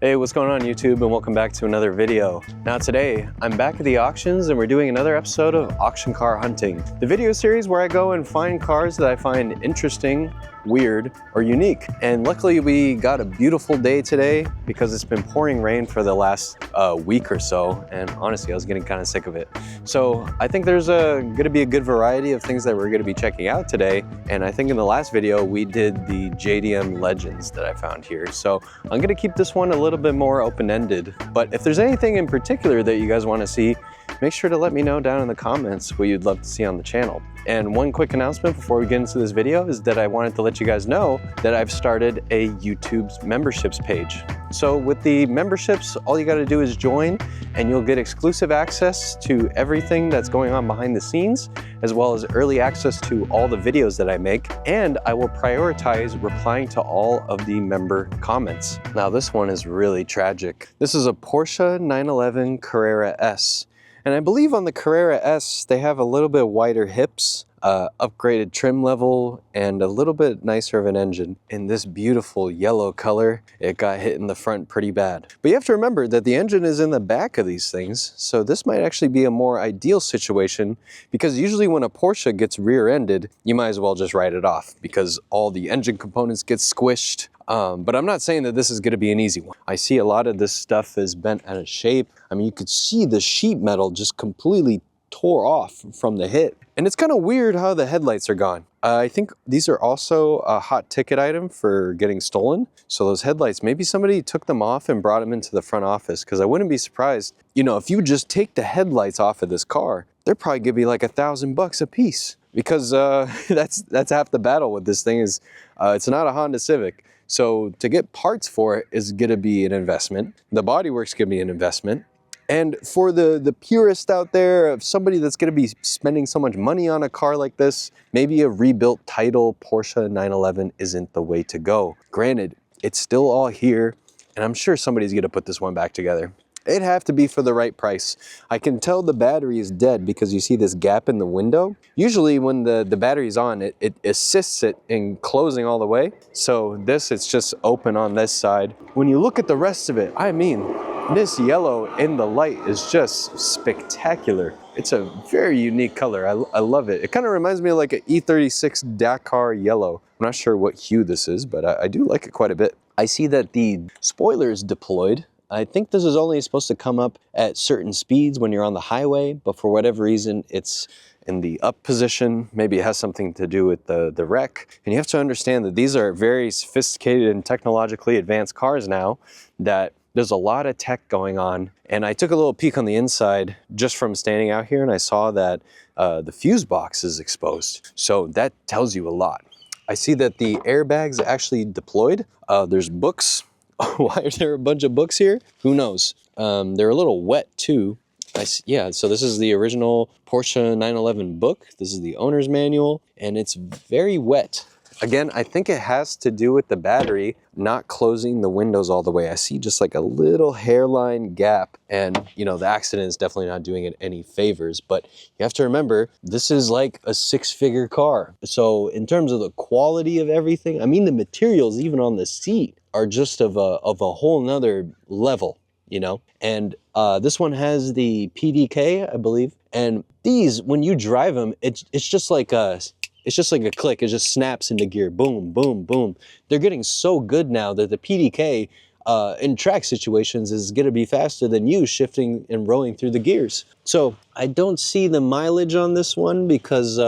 Hey, what's going on YouTube, and welcome back to another video. Now today, I'm back at the auctions and we're doing another episode of Auction Car Hunting, the video series where I go and find cars that I find interesting, weird, or unique. And luckily we got a beautiful day today because it's been pouring rain for the last week or so, and honestly I was getting kind of sick of it. So I think there's gonna be a good variety of things that we're gonna be checking out today, and I think in the last video we did the JDM Legends that I found here. So I'm gonna keep this one a little bit more open-ended, but if there's anything in particular that you guys want to see, make sure to let me know down in the comments what you'd love to see on the channel. And one quick announcement before we get into this video is that I wanted to let you guys know that I've started a YouTube memberships page. So with the memberships, all you got to do is join and you'll get exclusive access to everything that's going on behind the scenes, as well as early access to all the videos that I make, and I will prioritize replying to all of the member comments. Now this one is really tragic. This is a Porsche 911 Carrera S. And I believe on the Carrera S, they have a little bit wider hips, upgraded trim level, and a little bit nicer of an engine. In this beautiful yellow color, it got hit in the front pretty bad. But you have to remember that the engine is in the back of these things, so this might actually be a more ideal situation, because usually when a Porsche gets rear-ended, you might as well just write it off, because all the engine components get squished. But I'm not saying that this is going to be an easy one. I see a lot of this stuff is bent out of shape. I mean, you could see the sheet metal just completely tore off from the hit. And it's kind of weird how the headlights are gone. I think these are also a hot ticket item for getting stolen. So those headlights, maybe somebody took them off and brought them into the front office, because I wouldn't be surprised. You know, if you just take the headlights off of this car, they're probably gonna be like $1,000 a piece, because that's half the battle with this thing is it's not a Honda Civic. So to get parts for it is gonna be an investment. The bodywork's gonna be an investment. And for the purist out there, of somebody that's gonna be spending so much money on a car like this, maybe a rebuilt title Porsche 911 isn't the way to go. Granted, it's still all here, and I'm sure somebody's gonna put this one back together. It'd have to be for the right price. I can tell the battery is dead because you see this gap in the window. Usually when the battery's on, it assists it in closing all the way. So this, it's just open on this side. When you look at the rest of it, I mean, this yellow in the light is just spectacular. It's a very unique color. I love it. It kind of reminds me of like an E36 Dakar yellow. I'm not sure what hue this is, but I do like it quite a bit. I see that the spoiler is deployed. I think this is only supposed to come up at certain speeds when you're on the highway, but for whatever reason, it's in the up position. Maybe it has something to do with the wreck. And you have to understand that these are very sophisticated and technologically advanced cars now, that there's a lot of tech going on. And I took a little peek on the inside just from standing out here, and I saw that the fuse box is exposed. So that tells you a lot. I see that the airbags actually deployed. There's books. Why are there a bunch of books here? Who knows? They're a little wet too. Yeah, so this is the original Porsche 911 book. This is the owner's manual, and it's very wet. Again, I think it has to do with the battery not closing the windows all the way. I see just like a little hairline gap, and you know, the accident is definitely not doing it any favors, but you have to remember, this is like a six-figure car. So in terms of the quality of everything, I mean, the materials even on the seat are just of a whole nother level, you know? And this one has the PDK, I believe. And these, when you drive them, it's just like a click. It just snaps into gear. Boom, boom, boom. They're getting so good now that the PDK in track situations is going to be faster than you shifting and rolling through the gears. So I don't see the mileage on this one because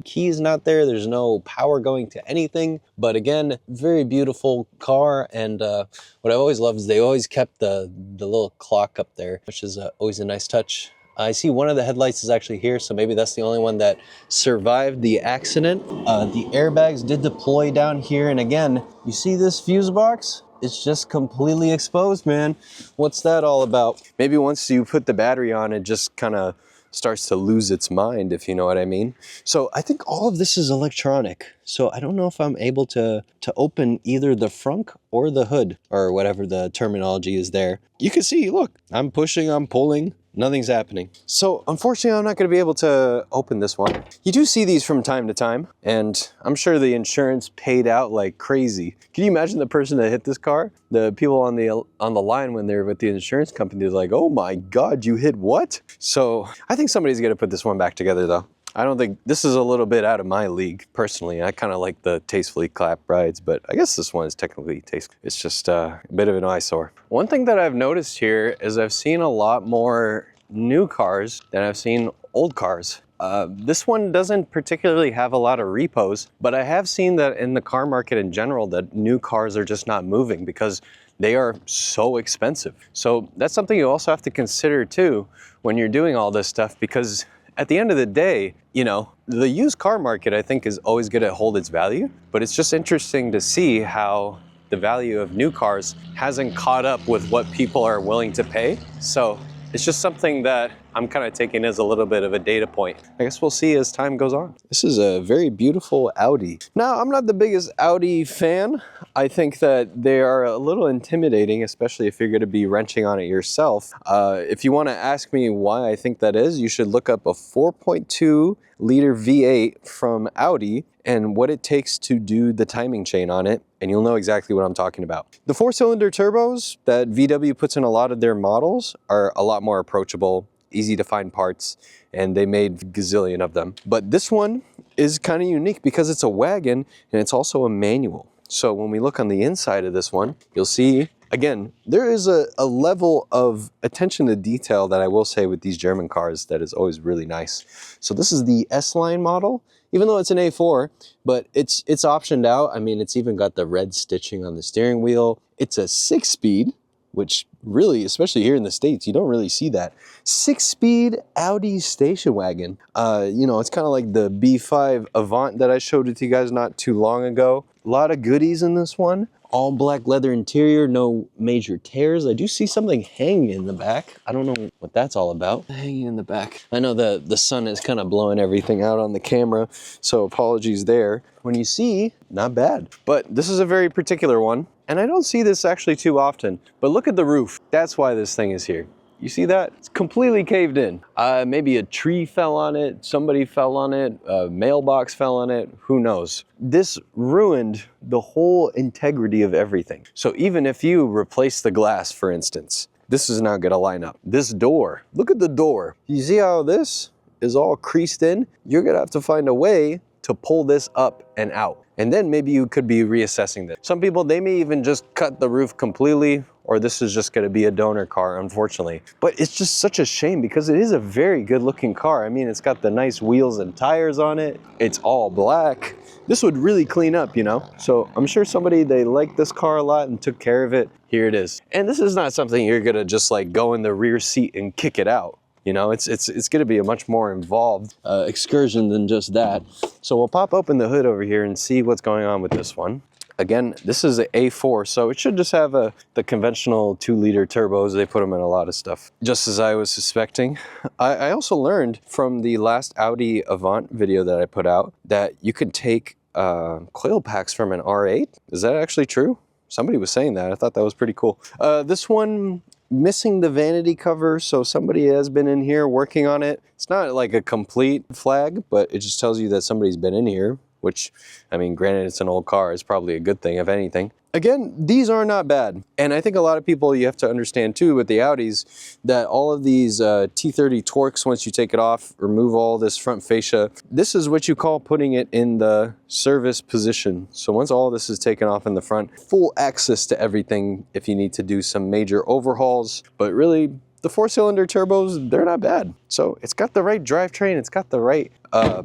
key's not there. There's no power going to anything. But again, very beautiful car. And what I always love is they always kept the little clock up there, which is always a nice touch. I see one of the headlights is actually here, so maybe that's the only one that survived the accident. The airbags did deploy down here, and again, you see this fuse box? It's just completely exposed, man. What's that all about? Maybe once you put the battery on, it just kind of starts to lose its mind, if you know what I mean. So I think all of this is electronic. So I don't know if I'm able to open either the frunk or the hood, or whatever the terminology is there. You can see, look, I'm pushing, I'm pulling. Nothing's happening. So unfortunately, I'm not gonna be able to open this one. You do see these from time to time, and I'm sure the insurance paid out like crazy. Can you imagine the person that hit this car? The people on the line when they're with the insurance company is like, oh my God, you hit what? So I think somebody's gonna put this one back together though. I don't think, this is a little bit out of my league, personally. I kind of like the tastefully clapped rides, but I guess this one is technically tasteful. It's just a bit of an eyesore. One thing that I've noticed here is I've seen a lot more new cars than I've seen old cars. This one doesn't particularly have a lot of repos, but I have seen that in the car market in general that new cars are just not moving because they are so expensive. So that's something you also have to consider too when you're doing all this stuff, because at the end of the day, you know, the used car market, I think, is always going to hold its value, but it's just interesting to see how the value of new cars hasn't caught up with what people are willing to pay. So it's just something that I'm kind of taking as a little bit of a data point. I guess we'll see as time goes on. This is a very beautiful Audi. Now, I'm not the biggest Audi fan. I think that they are a little intimidating, especially if you're going to be wrenching on it yourself. If you want to ask me why I think that is, you should look up a 4.2 liter V8 from Audi and what it takes to do the timing chain on it, and you'll know exactly what I'm talking about. The 4-cylinder turbos that VW puts in a lot of their models are a lot more approachable, easy to find parts, and they made a gazillion of them. But this one is kind of unique because it's a wagon and it's also a manual. So when we look on the inside of this one, you'll see, again, there is a level of attention to detail that I will say with these German cars that is always really nice. So this is the S-Line model, even though it's an A4, but it's optioned out. I mean, it's even got the red stitching on the steering wheel. It's a 6-speed, which really, especially here in the States, you don't really see that. 6-speed Audi station wagon. You know, it's kind of like the B5 Avant that I showed it to you guys not too long ago. A lot of goodies in this one. All black leather interior, no major tears. I do see something hanging in the back. I don't know what that's all about. Hanging in the back. I know the sun is kind of blowing everything out on the camera, so apologies there. When you see, not bad. But this is a very particular one, and I don't see this actually too often. But look at the roof. That's why this thing is here. You see that? It's completely caved in. Maybe a tree fell on it, somebody fell on it, a mailbox fell on it, who knows? This ruined the whole integrity of everything. So even if you replace the glass, for instance, this is not gonna line up. This door, look at the door. You see how this is all creased in? You're gonna have to find a way to pull this up and out. And then maybe you could be reassessing this. Some people, they may even just cut the roof completely, or this is just gonna be a donor car, unfortunately. But it's just such a shame because it is a very good looking car. I mean, it's got the nice wheels and tires on it. It's all black. This would really clean up, you know? So I'm sure somebody, they liked this car a lot and took care of it. Here it is. And this is not something you're gonna just like go in the rear seat and kick it out. You know, it's going to be a much more involved excursion than just that. So we'll pop open the hood over here and see what's going on with this one. Again, this is an A4, so it should just have the conventional 2-liter turbos. They put them in a lot of stuff, just as I was suspecting. I also learned from the last Audi Avant video that I put out that you could take coil packs from an R8. Is that actually true? Somebody was saying that. I thought that was pretty cool. This one, missing the vanity cover, so somebody has been in here working on it. It's not like a complete flag, but it just tells you that somebody's been in here, which, I mean, granted it's an old car, it's probably a good thing, if anything. Again, these are not bad. And I think a lot of people, you have to understand too with the Audis, that all of these T30 Torques, once you take it off, remove all this front fascia, this is what you call putting it in the service position. So once all this is taken off in the front, full access to everything if you need to do some major overhauls. But really, the 4-cylinder turbos, they're not bad. So it's got the right drivetrain, it's got the right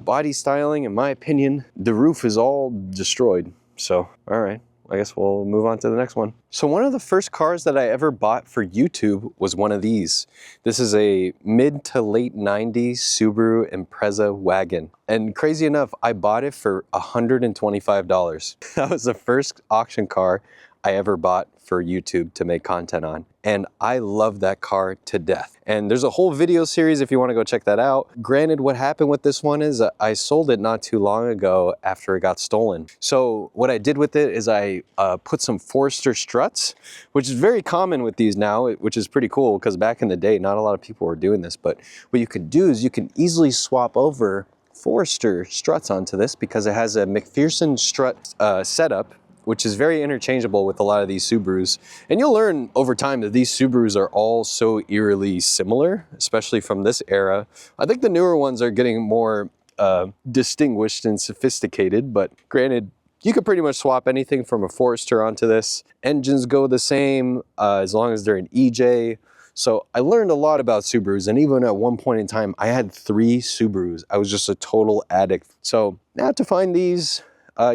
body styling, in my opinion. The roof is all destroyed. So, all right. I guess we'll move on to the next one. So one of the first cars that I ever bought for YouTube was one of these. This is a mid to late 90s Subaru Impreza Wagon. And crazy enough, I bought it for $125. That was the first auction car I ever bought for YouTube to make content on. And I love that car to death. And there's a whole video series if you want to go check that out. Granted, what happened with this one is I sold it not too long ago after it got stolen. So what I did with it is I put some Forester struts, which is very common with these now, which is pretty cool because back in the day, not a lot of people were doing this. But what you could do is you can easily swap over Forester struts onto this because it has a McPherson strut setup, which is very interchangeable with a lot of these Subarus. And you'll learn over time that these Subarus are all so eerily similar, especially from this era. I think the newer ones are getting more distinguished and sophisticated, but granted, you could pretty much swap anything from a Forester onto this. Engines go the same as long as they're an EJ. So I learned a lot about Subarus, and even at one point in time, I had 3 Subarus. I was just a total addict. So now to find these,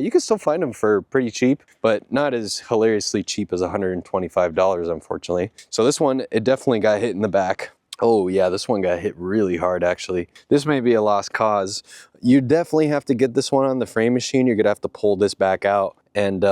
you can still find them for pretty cheap, but not as hilariously cheap as $125, unfortunately. So this one, it definitely got hit in the back. Oh yeah, this one got hit really hard actually. This may be a lost cause. You definitely have to get this one on the frame machine. You're gonna have to pull this back out. And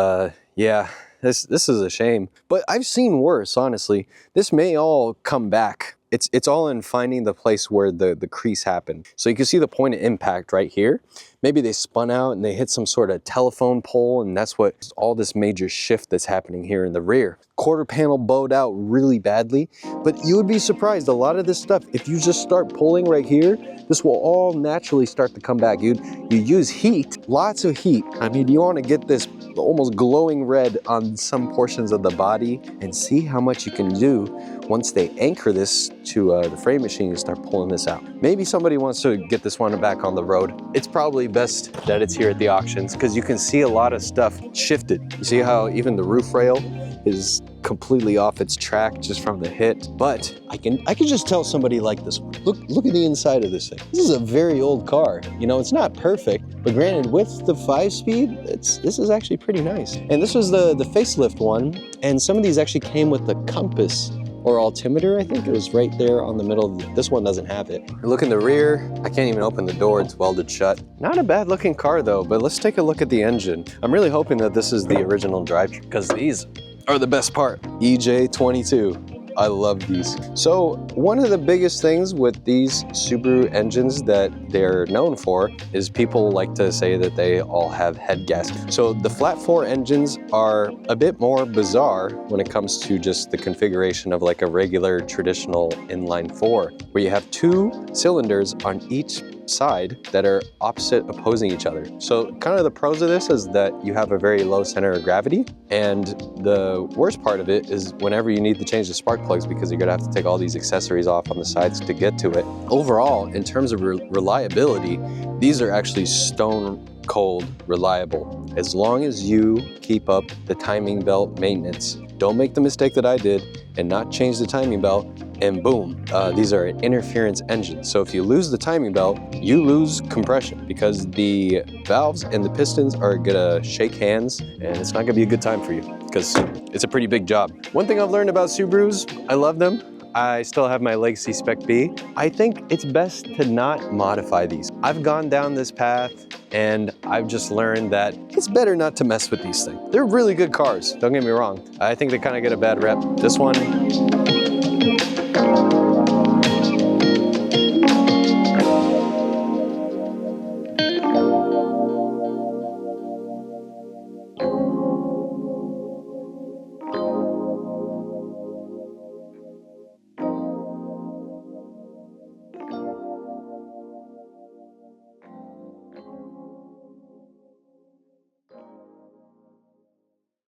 yeah, this is a shame. But I've seen worse, honestly. This may all come back. It's all in finding the place where the crease happened. So you can see the point of impact right here. Maybe they spun out and they hit some sort of telephone pole, and that's what all this major shift that's happening here in the rear. Quarter panel bowed out really badly, but you would be surprised. A lot of this stuff, if you just start pulling right here, this will all naturally start to come back. You use heat, lots of heat. I mean, you want to get this almost glowing red on some portions of the body and see how much you can do once they anchor this to the frame machine and start pulling this out. Maybe somebody wants to get this one back on the road. It's probably best that it's here at the auctions because you can see a lot of stuff shifted. You see how even the roof rail is completely off its track just from the hit. But I can just tell somebody like this one. Look at the inside of this thing. This is a very old car. You know, it's not perfect, but granted, with the 5-speed, this is actually pretty nice. And this was the facelift one, and some of these actually came with the compass or altimeter. I think it was right there on the middle. This one doesn't have it. Look in the rear. I can't even open the door. It's welded shut. Not a bad looking car though, but let's take a look at the engine. I'm really hoping that this is the original drivetrain because these are the best part. EJ22. I love these. So one of the biggest things with these Subaru engines that they're known for is people like to say that they all have head gaskets. So the flat 4 engines are a bit more bizarre when it comes to just the configuration of like a regular traditional inline 4, where you have 2 cylinders on each side that are opposing each other. So kind of the pros of this is that you have a very low center of gravity, and the worst part of it is whenever you need to change the spark plugs because you're gonna have to take all these accessories off on the sides to get to it. Overall, in terms of reliability, these are actually stone cold reliable. As long as you keep up the timing belt maintenance. Don't make the mistake that I did and not change the timing belt, and boom, these are an interference engine. So if you lose the timing belt, you lose compression because the valves and the pistons are gonna shake hands, and it's not gonna be a good time for you because it's a pretty big job. One thing I've learned about Subarus, I love them. I still have my Legacy Spec B. I think it's best to not modify these. I've gone down this path and I've just learned that it's better not to mess with these things. They're really good cars, don't get me wrong. I think they kind of get a bad rep. This one,